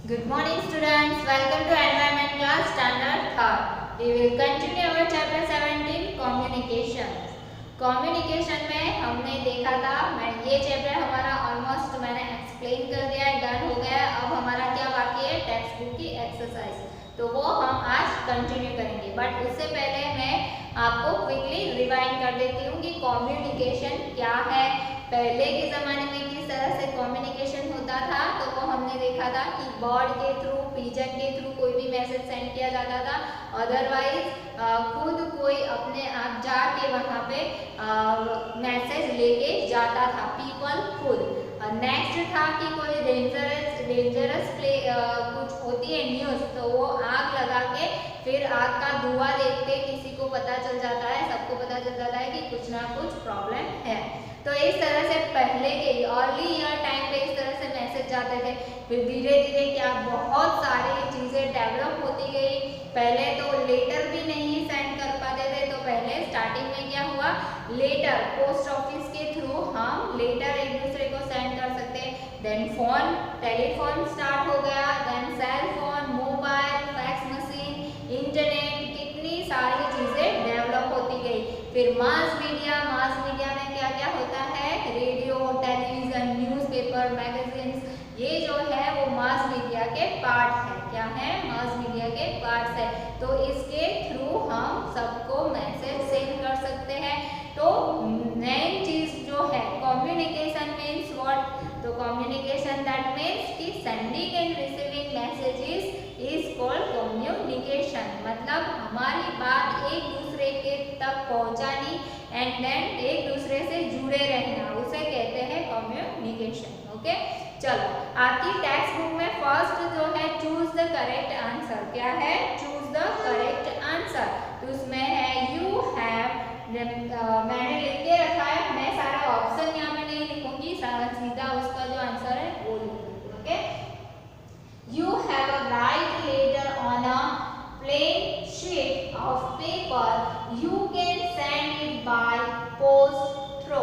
Good morning students, welcome to environment class standard 3rd. We will continue our chapter 17 communication. Communication में हमने देखा था, मैं ये चैप्टर हमारा ऑलमोस्ट मैंने एक्सप्लेन कर दिया है, डन हो गया है। अब हमारा क्या बाकी है, टेक्स्ट बुक की एक्सरसाइज, तो वो हम आज कंटिन्यू करेंगे। बट उससे पहले मैं आपको क्विकली रिवाइंड कर देती हूँ कि कम्युनिकेशन क्या है, पहले के ज़माने में किस तरह से कम्युनिकेशन होता था। तो वो हमने देखा था कि बर्ड के थ्रू, पिजन के थ्रू कोई भी मैसेज सेंड किया जाता था, अदरवाइज खुद कोई अपने आप जाके वहाँ पे मैसेज लेके जाता था, पीपल खुद। नेक्स्ट था कि कोई डेंजरस कुछ होती है न्यूज़, तो वो आग लगा के फिर आग का धुआं देखते किसी को पता चल जाता है, सबको पता चल जाता है कि कुछ ना कुछ प्रॉब्लम है। तो इस तरह से पहले के अर्ली ईयर टाइम पे इस तरह से मैसेज जाते थे। फिर धीरे धीरे क्या बहुत सारी चीज़ें डेवलप होती गई। पहले तो लेटर भी नहीं सेंड कर पाते थे, तो पहले स्टार्टिंग में क्या हुआ, लेटर पोस्ट ऑफिस के थ्रू हम लेटर एक दूसरे को सेंड कर सकते हैं। देन फोन, टेलीफोन स्टार्ट हो गया, then cell phone, mobile, fax machine, internet, कितनी सारी चीज़ें डेवलप होती गई। फिर मास मीडिया में क्या क्या होता है, रेडियो, टेलीविजन, न्यूज़पेपर, मैगजीन्स, ये जो है वो मास मीडिया के पार्ट है। क्या है, मास मीडिया के पार्ट्स है। तो इसके थ्रू हम सबको मैसेज सेंड कर सकते हैं। तो मेन चीज जो है, कम्युनिकेशन मीन्स व्हाट, तो कम्युनिकेशन दैट मीन्स कि sending and receiving messages is called communication. मतलब हमारी बात एक दूसरे के तक पहुंचानी एंड देन एक दूसरे से जुड़े रहना, उसे कहते हैं कम्युनिकेशन। ओके, चलो आपकी टेक्स्ट बुक में फर्स्ट जो है चूज द करेक्ट आंसर, क्या है, चूज द करेक्ट आंसर। तो उसमें है यू हैव, मैंने लिख के रखा है, मैं सारा ऑप्शन यहाँ पे नहीं लिखूंगी, सीधा उसका जो आंसर है वो लिखूंगी। Okay, you have a write letter on a plain sheet of paper, you can send it by post through.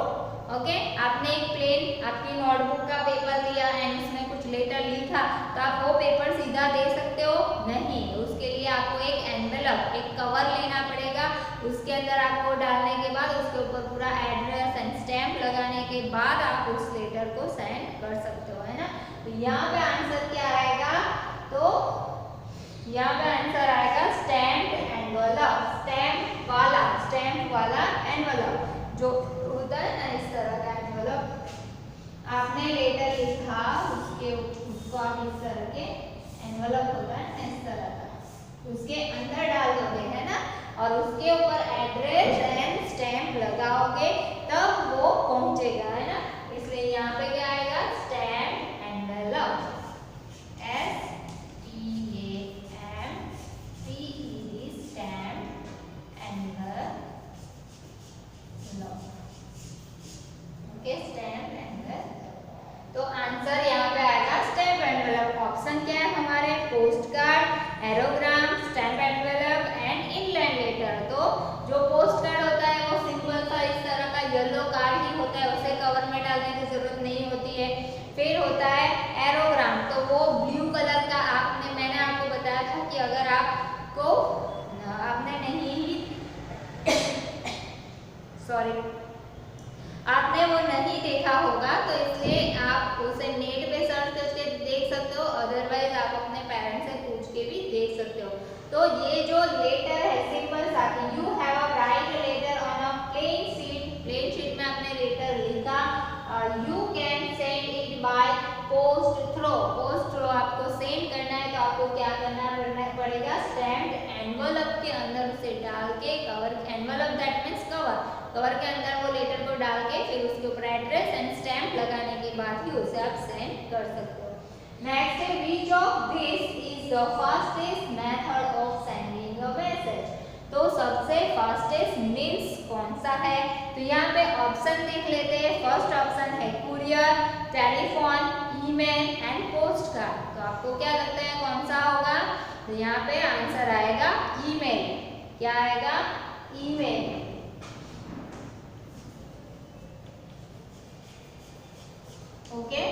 Okay, आपने एक प्लेन आपकी नोटबुक का पेपर लिया एंड उसमें कुछ लेटर लिखा, तो आप वो पेपर सीधा दे सकते हो नहीं, उसके लिए आपको एक एनवेलप, एक कवर लेना पड़ेगा। उसके अंदर आपको डालने के बाद उसके ऊपर पूरा एड्रेस एंड स्टैम्प लगाने के बाद आप उस लेटर को सेंड कर सकते हो, है ना। तो यहाँ पे आंसर क्या आएगा, तो यहाँ पे आंसर आएगा स्टैम्प एनवेलप, स्टैम्प वाला एनवेलप जो होता है ना, इस तरह का एनवेलप। आपने लेटर लिखा, उसको आप इस तरह के एनवेलप होता है ना, इस तरह का, उसके अंदर डाल दोगे, है ना, और उसके ऊपर एड्रेस एंड स्टैम्प लगाओगे, तब वो पहुंचेगा, है ना। इसलिए यहाँ पे क्या आएगा, स्टैम्प एनवेलप, तो आंसर यहाँ पे आएगा स्टैम्प एनवेलप। ऑप्शन क्या है हमारे, postcard, aerogram, stamp envelope and inland letter. तो जो पोस्ट कार्ड होता है वो सिंपल सा इस तरह का येलो कार्ड ही होता है, उसे कवर में डालने की जरूरत नहीं होती है। फिर होता है एरोग्राम, तो वो ब्लू कलर का, मैंने आपको बताया था कि अगर आपको आपने आपने वो नहीं देखा होगा, तो इसलिए आप उसे नेट पे सर्च करके देख सकते हो, अदरवाइज आप अपने पेरेंट्स से पूछ के भी देख सकते हो। तो ये जो लेटर है सिंपल सा, you have a write letter on a plain sheet में आपने लेटर लिखा, you can send it by post through आपको सेंड करना है, तो आपको क्या करना पड़ेगा, स्टैम्प्ड एनवेलप के अंदर उसे डाल के, cover, envelope that means cover के अंदर वो लेटर को डाल के फिर उसके ऊपर एड्रेस एंड स्टैम्प लगाने के बाद ही उसे आप सेंड कर सकते हो। नेक्स्ट है, which of this is the fastest method of sending a message. तो सबसे फास्टेस्ट मीन्स कौन सा है, तो यहाँ पे ऑप्शन देख लेते हैं। फर्स्ट ऑप्शन है courier, telephone, email and post card. तो आपको क्या लगता है कौन सा होगा, तो यहाँ पे आंसर आएगा ईमेल। क्या आएगा, ईमेल। ओके,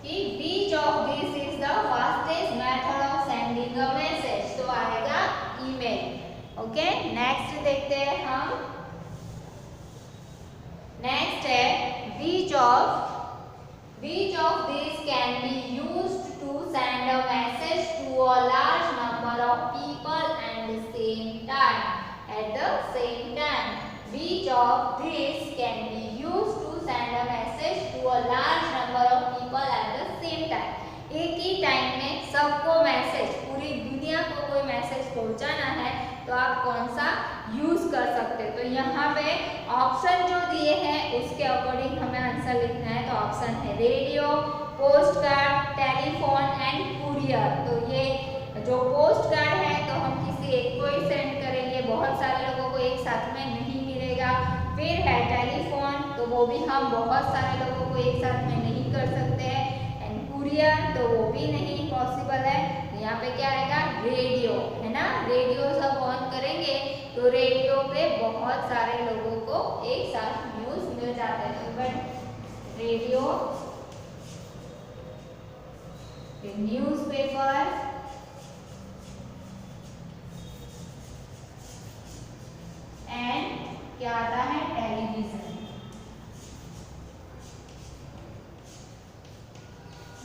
कि which of this is the fastest okay, next देखते हैं हम। नेक्स्ट है which of these can be used to send a message to a large number of people at the same time. Which of these can be used to send a message to a large number of people at the same time. एक ही time में सबको message, पूरी दुनिया को कोई message पहुंचाना है तो आप कौन सा यूज कर सकते हैं। तो यहाँ पे ऑप्शन जो दिए हैं उसके अकॉर्डिंग हमें आंसर लिखना है। तो ऑप्शन है radio, post card, telephone and courier. तो ये जो पोस्ट कार्ड है तो हम किसी एक को ही सेंड करेंगे, बहुत सारे लोगों को एक साथ में नहीं मिलेगा। फिर है टेलीफोन, तो वो भी हम बहुत सारे लोगों को एक साथ में नहीं कर सकते हैं। एंड कुरियर, तो वो भी नहीं पॉसिबल है। यहाँ पे क्या आएगा, रेडियो, है ना। रेडियो सब ऑन करेंगे तो रेडियो पे बहुत सारे लोगों को एक साथ न्यूज मिल जाते हैं। बट रेडियो, न्यूज़पेपर एंड क्या आता है, television.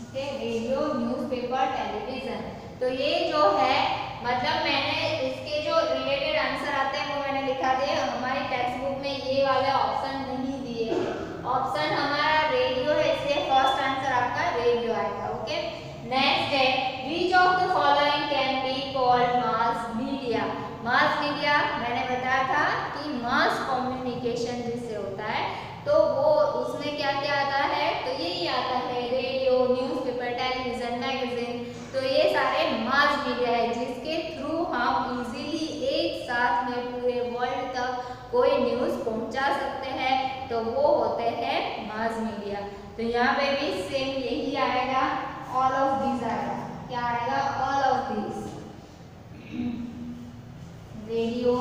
Okay, radio, newspaper, television. तो ये जो है मतलब मैंने इसके जो रिलेटेड आंसर आते हैं वो मैंने लिखा दिए। हमारी टेक्स्ट बुक में ये वाले ऑप्शन नहीं दिए हैं। ऑप्शन हमारा रेडियो है, इसलिए फर्स्ट आंसर आपका रेडियो आएगा। ओके, नेक्स्ट है which of the following can be called mass media. Mass media मैंने बताया था कि मास कम्युनिकेशन जिससे होता है तो वो उसमें क्या क्या आता है, तो यही आता है रेडियो, न्यूज़पेपर, टेलीविजन, मैगजीन। तो ये सारे मास मीडिया है जिसके थ्रू हम इजीली एक साथ में पूरे वर्ल्ड तक कोई न्यूज़ पहुंचा सकते हैं, तो वो होते हैं मास मीडिया। तो यहाँ पे भी सेम यही आएगा, ऑल ऑफ दिस आएगा। क्या आएगा, all of this. Radio,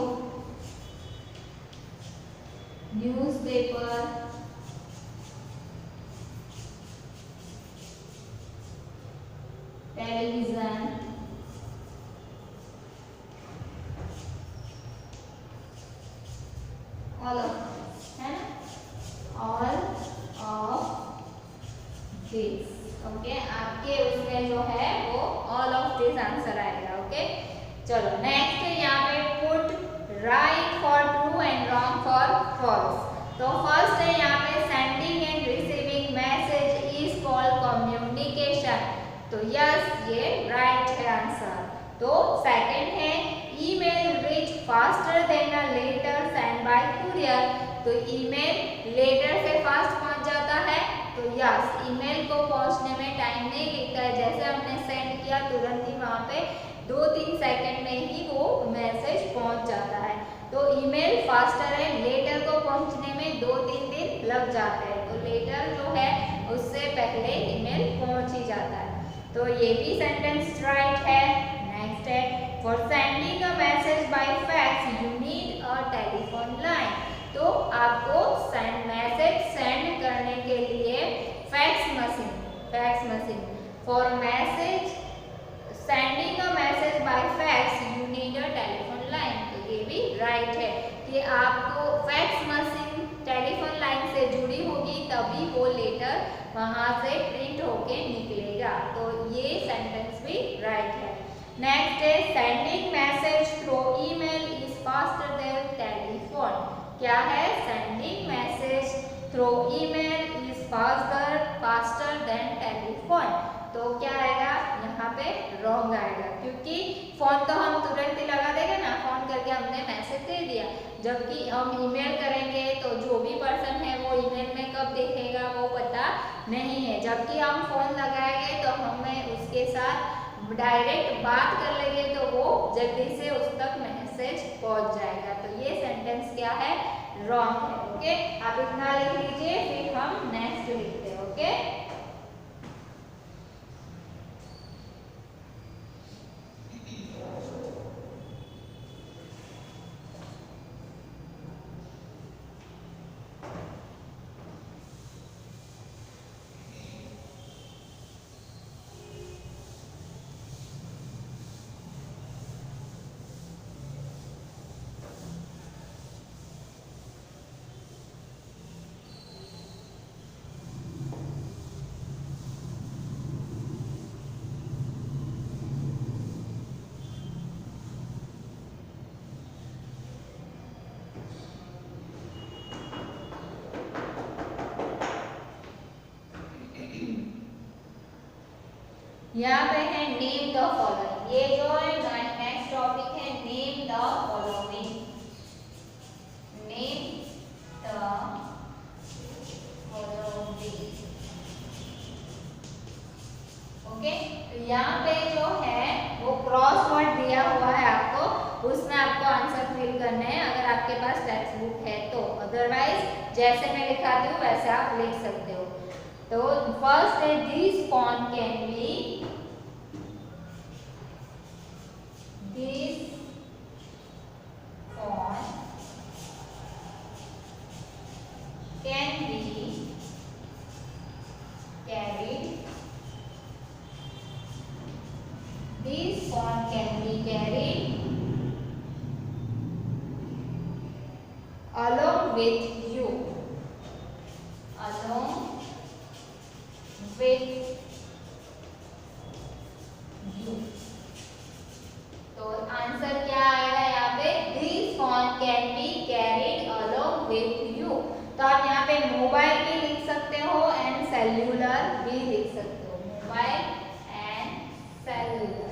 newspaper, television, all of this, है ना, ऑल ऑफ दिस। ओके, आपके उसमें जो है वो ऑल ऑफ दिस आंसर आएगा। ओके, चलो नेक्स्ट यहाँ पे put right for true and wrong for false. तो फर्स्ट है यहाँ पे sending and receiving message is called communication. तो यस, ये राइट है आंसर। तो सेकंड है email reach faster than a letter send by courier. तो ईमेल लेटर से फास्ट पहुंच जाता है, तो यस, ईमेल को पहुंचने में टाइम नहीं लगता है। जैसे हमने सेंड किया तुरंत ही वहां पे 2-3 सेकंड में ही वो मैसेज पहुंच जाता है। तो ईमेल फास्टर है, लेटर को पहुंचने में 2-3 दिन लग जाते हैं। तो लेटर जो है उससे पहले ईमेल पहुंच ही जाता है। तो ये भी सेंटेंस राइट है। नेक्स्ट है for sending a message bye fax you need a telephone line. तो आपको मैसेज सेंड करने के लिए fax machine for message sending a message bye fax you need a telephone line. तो ये भी राइट है कि आपको फैक्स मशीन टेलीफोन लाइन से जुड़ी होगी तभी वो लेटर वहां से प्रिंट होके निकलेगा। तो ये सेंटेंस भी राइट है। नेक्स्ट है sending message through email is faster than telephone. क्या है, sending message through email is faster than telephone. तो क्या आएगा, यहाँ पे रॉन्ग आएगा, क्योंकि फोन तो हम तुरंत ही लगा देंगे ना, फोन करके हमने मैसेज दे दिया। जबकि हम ईमेल करेंगे तो जो भी पर्सन है वो ईमेल में कब देखेगा वो पता नहीं है। जबकि हम फोन लगाएंगे तो हमें उसके साथ डायरेक्ट बात कर लेंगे तो वो जल्दी से उस तक मैसेज पहुंच जाएगा। तो ये सेंटेंस क्या है, रॉन्ग है। ओके, आप इतना लिख लीजिए, फिर हम नेक्स्ट लिखते हैं। ओके, यहाँ पे है नेम द फॉलोइंग। ये जो है नेक्स्ट टॉपिक है name the following. Name the following. Okay, तो यहाँ पे जो है वो क्रॉस वर्ड दिया हुआ है आपको, उसमें आपको आंसर फिल करने हैं अगर आपके पास टेक्स्ट बुक है तो। अदरवाइज जैसे मैं लिखाती हूँ वैसे आप लिख सकते हो। तो फर्स्ट है this font can be, this font can be carried, this font can be carried along with you, along with you। तो आंसर क्या आएगा यहाँ पे, this font can be carried along with you। तो आप यहाँ पे मोबाइल भी लिख सकते हो एंड सेल्यूलर भी लिख सकते हो, mobile and cellular.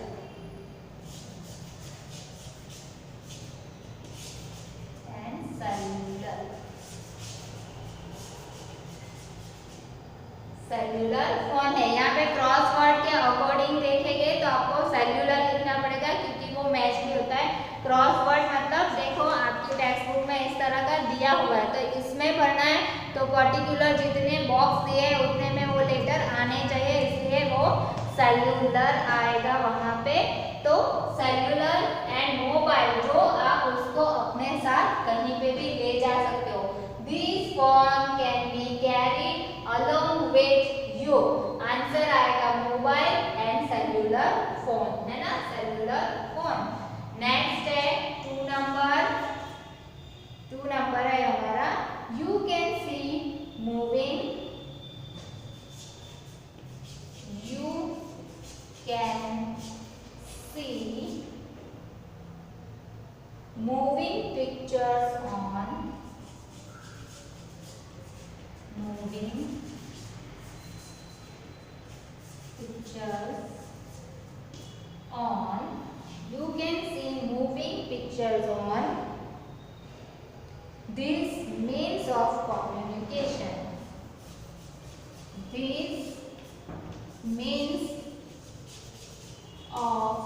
Cellular phone है। यहाँ पे क्रॉस वर्ड के अकॉर्डिंग देखेंगे तो आपको सेल्यूलर लिखना पड़ेगा क्योंकि वो मैच भी होता है। क्रॉस वर्ड मतलब देखो आपकी टेक्स्ट बुक में इस तरह का दिया हुआ है तो इसमें भरना है, तो पर्टिकुलर जितने बॉक्स दिए हैं उतने में वो लेटर आने चाहिए, इसलिए वो सेल्यूलर आएगा वहाँ पे। तो सेल्यूलर एंड मोबाइल जो आप उसको अपने साथ कहीं पे भी ले जा सकते हो। This phone can be carried along with you। Answer आएगा मोबाइल एंड सेल्यूलर फोन, है ना, सेल्यूलर फोन। नेक्स्ट है 2 नंबर है हमारा, you can see moving, you can see moving pictures on, moving pictures on, you can see moving pictures on, this means of communication, this means of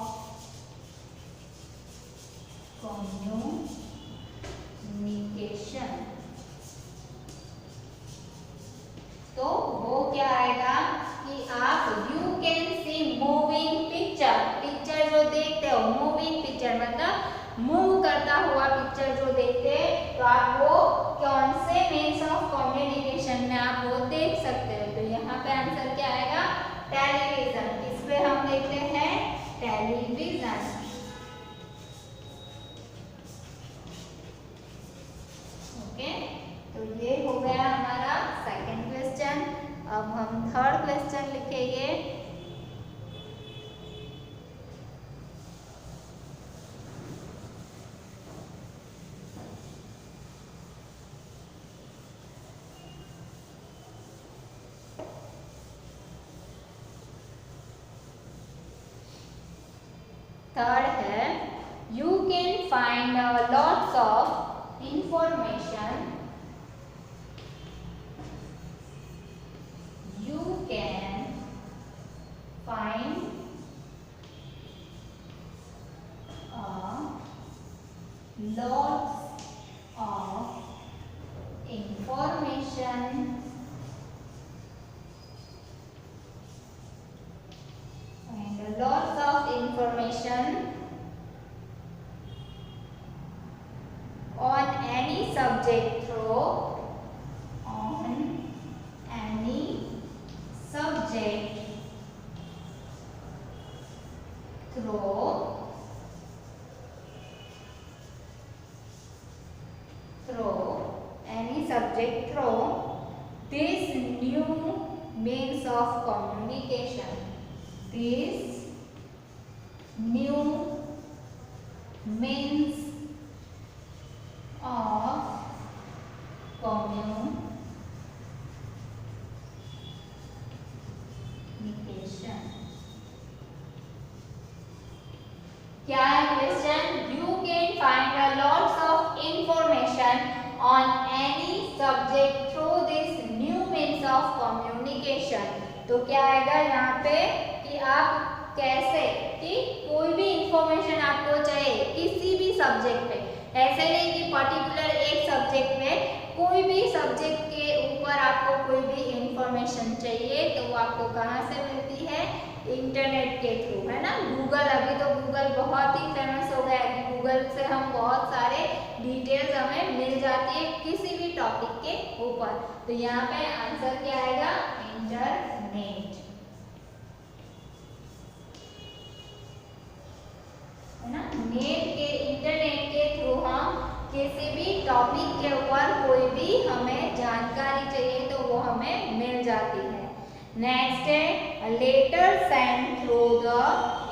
communication। तो वो क्या आएगा कि आप you can see moving picture, picture जो देखते हो, moving picture मतलब मूव करता हुआ पिक्चर जो देखते हैं, तो आप वो कौन से मीन्स ऑफ कम्युनिकेशन में आप वो देख सकते हो। तो यहाँ पे आंसर क्या आएगा, टेलीविजन। इस पे हम देखते हैं टेलीविजन। ओके, तो ये हो गया हमारा सेकंड क्वेश्चन। अब हम थर्ड क्वेश्चन लिखेंगे। थर्ड है, you can find lots of information, you can find lots of information and lots of information on any subject through, on any subject through any subject through this new means of communication, this new means of communication। तो क्या आएगा यहाँ पे कि आप कैसे, कि कोई भी इंफॉर्मेशन आपको चाहिए किसी भी सब्जेक्ट पे, ऐसे नहीं कि पर्टिकुलर एक सब्जेक्ट में, कोई भी सब्जेक्ट के ऊपर आपको कोई भी इंफॉर्मेशन चाहिए तो वो आपको कहाँ से मिलती है, इंटरनेट के थ्रू, है ना। गूगल, अभी तो गूगल बहुत ही फेमस हो गया है कि गूगल से हम बहुत सारे डिटेल्स हमें मिल जाती है किसी भी टॉपिक के ऊपर। तो यहाँ पे आंसर क्या आएगा, इंटरनेट, है ना। नेट के, इंटरनेट के थ्रू हम किसी भी टॉपिक के ऊपर कोई भी हमें जानकारी चाहिए तो वो हमें मिल जाती है। नेक्स्ट है letter send through the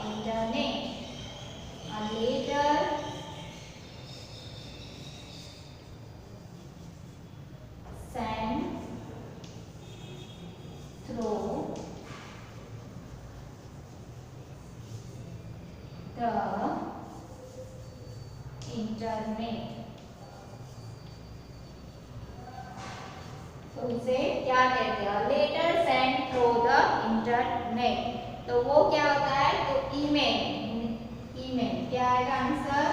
internet. Letter send through the internet, तो उसे क्या कहते हैं, letter send through the internet. तो वो क्या होता है, तो ईमेल, ईमेल क्या आएगा आंसर,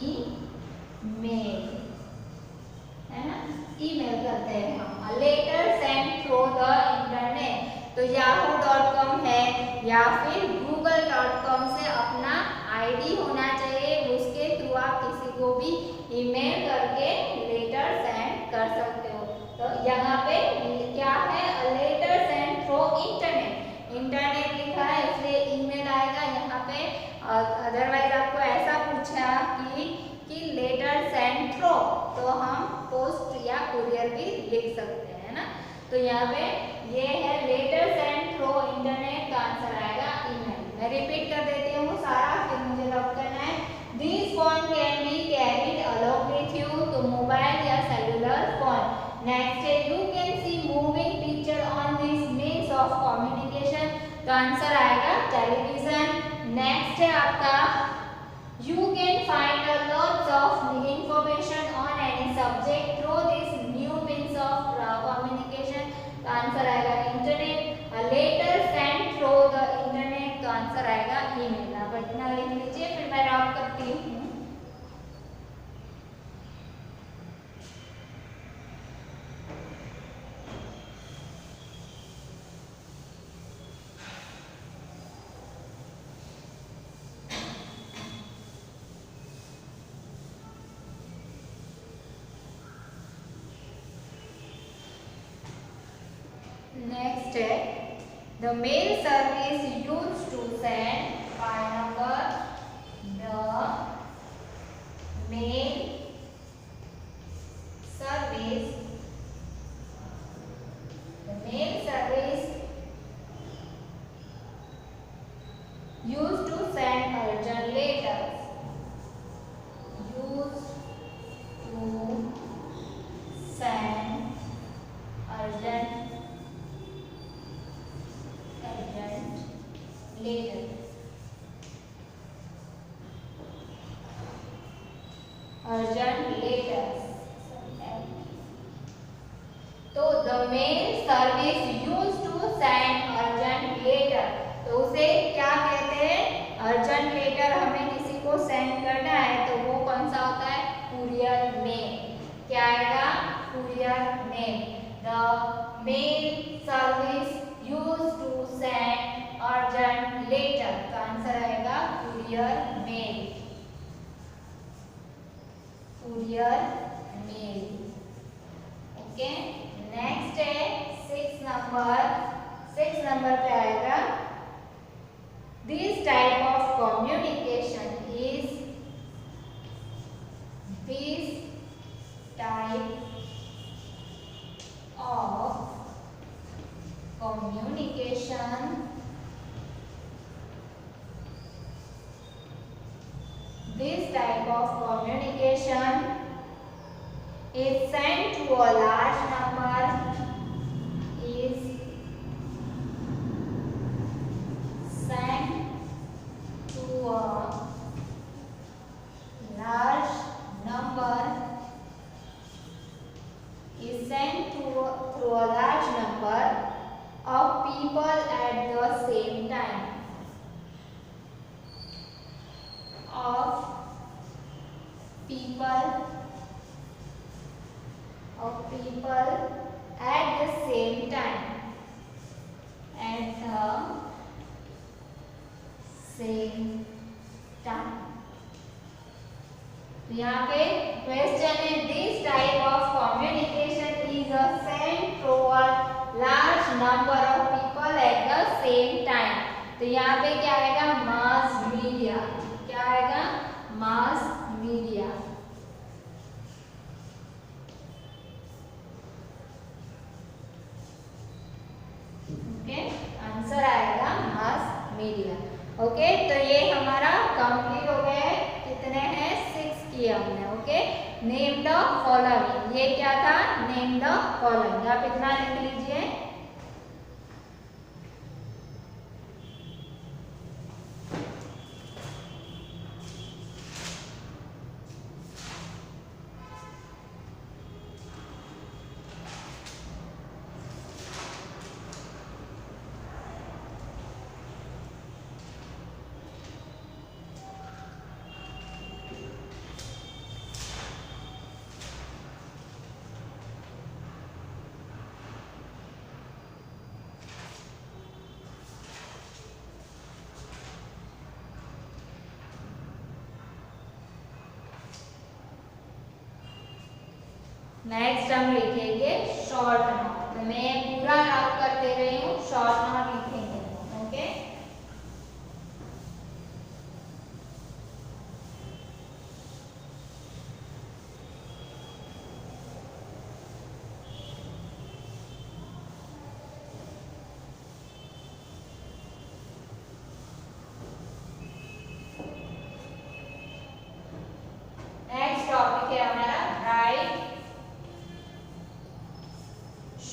ईमेल, है ना। ईमेल करते हैं हम, letter send through the internet. तो yahoo.com है या फिर google.com से अपना आईडी होना चाहिए, उसके थ्रू आप किसी को भी ईमेल करके लेटर सेंड कर सकते हो। तो यहाँ पे क्या है, letter send through internet, internet लिखा है इसलिए ईमेल आएगा यहाँ पे। अदरवाइज आपको ऐसा पूछा कि लेटर सेंड थ्रू, तो हम पोस्ट या कुरियर भी लिख सकते हैं, है ना। तो यहाँ पे ये है लेटर सेंड थ्रू इंटरनेट, का आंसर आएगा ईमेल। मैं रिपीट कर देती हूँ सारा, फिर मुझे रब करना है। This phone can be carried along with you, तो मोबाइल या सेलुलर फोन। नेक्स्ट है you can see moving picture on this means of communication, तो आंसर आएगा टेलीविजन। नेक्स्ट है आपका you can find a lots of information on any subject through this new means of communication, तो answer आएगा internet. Letter send through the internet, तो answer आएगा email. आप इतना लिख लीजिए, फिर मैं रब करती हूँ। Next है the mail service used to send by number, the mail service, the mail service used to send urgent letters, used to send urgent letter, urgent letters। तो the mail service used to send urgent letter, तो उसे क्या कहते हैं, urgent letter हमें किसी को send करना है तो वो कौन सा होता है, कुरियर मेल। क्या आएगा, courier mail. The mail service used to send urgent letter, तो आंसर आएगा courier mail, courier mail. Okay, next है 6 नंबर पे आएगा this type of communication is, this type of communication, this type of communication is sent to a large number, is sent to a large number, is sent to through a large number of यहाँ पे question है this type of communication is a sent throughout large number of people at the same time. तो यहाँ पे क्या आएगा, mass media. क्या आएगा, मास मीडिया। ओके, आंसर आएगा मास मीडिया। ओके, तो ये हमारा कंप्लीट हो गया है। कितने हैं, 6 किए हमने। ओके, नेम द फॉलोइंग, ये क्या था, नेम द फॉलोइंग। आप इतना लिख लीजिए। नेक्स्ट हम लिखेंगे शॉर्ट नोट। तो मैं पूरा नोट कर दे रही हूँ, शॉर्ट नोट लिखेंगे। ओके, नेक्स्ट टॉपिक है हमारा right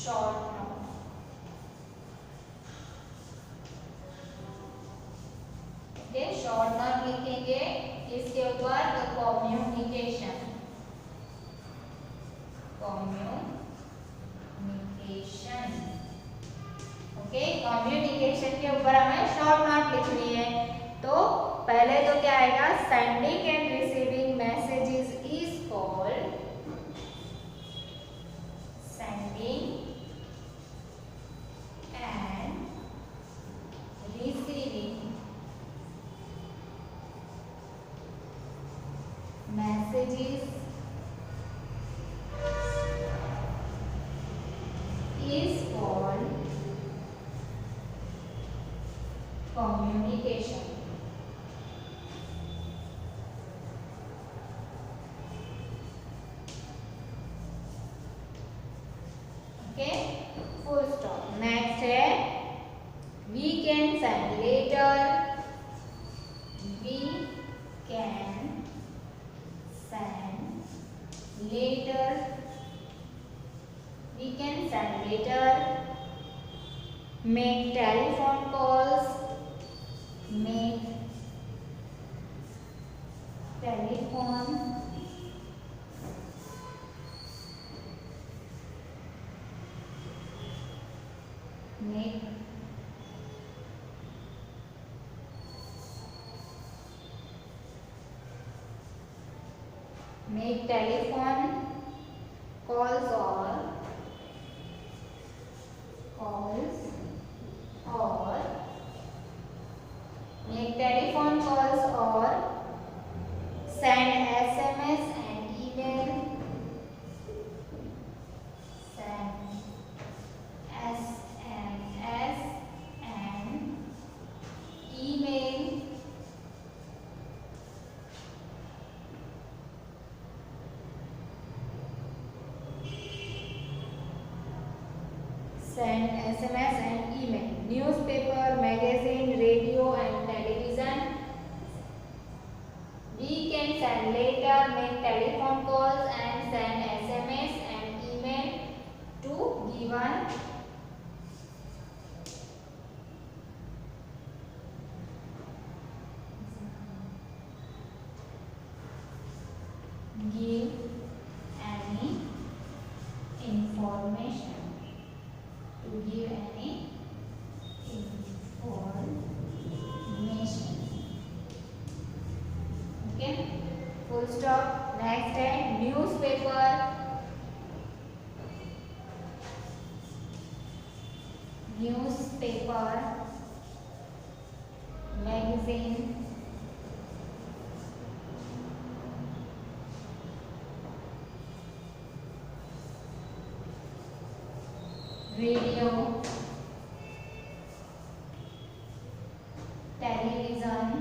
short note. Okay, short note लिखेंगे इसके ऊपर, तो कम्युनिकेशन, कम्युनिकेशन। ओके, कम्युनिकेशन के ऊपर हमें शॉर्ट नोट लिखनी है। तो पहले तो क्या आएगा, sending and receiving messages is called sending and receiving messages is called communication. Okay, full stop. Next है we can send later, we can send later, we can send later, make telephone calls, make telephone make make telephone calls or make telephone calls or send SMS and email, send SMS and email, send SMS and email, newspaper, magazine, radio and television. We can send later, make telephone calls and send SMS and email to given give any information, to give any information. Okay, full stop. Next है newspaper, newspaper, magazine, radio, television,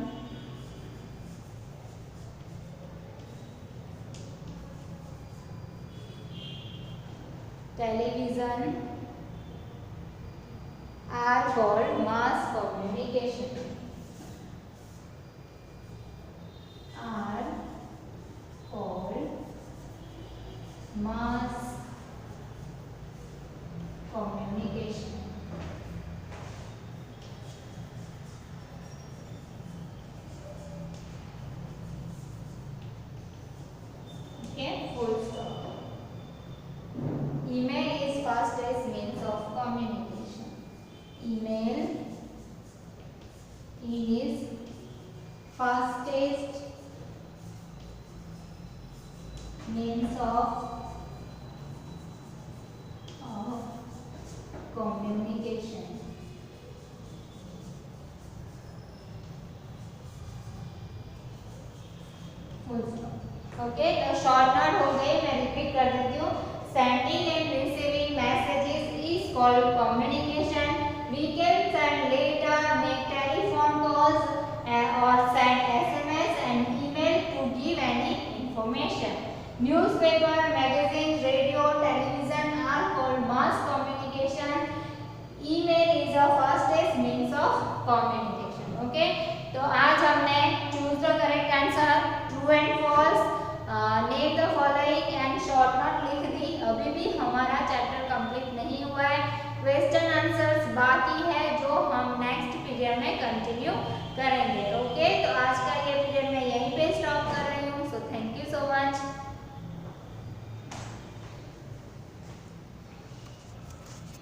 are called mass communication. Are called mass communication. Okay, full stop. Email is fastest means of communication. Email is fastest means of communication. Full stop. Okay, तो short note हो गई, मैं repeat कर देती हूँ. Sending and receiving messages is called communication. We can send letter, make telephone calls और send SMS and email to give any information. Newspaper, magazine, radio, television are called mass communication. Email is the fastest means of communication. Okay, तो आज हमने choose the correct answer, true and false, name the following and short note लिख दी. अभी भी हम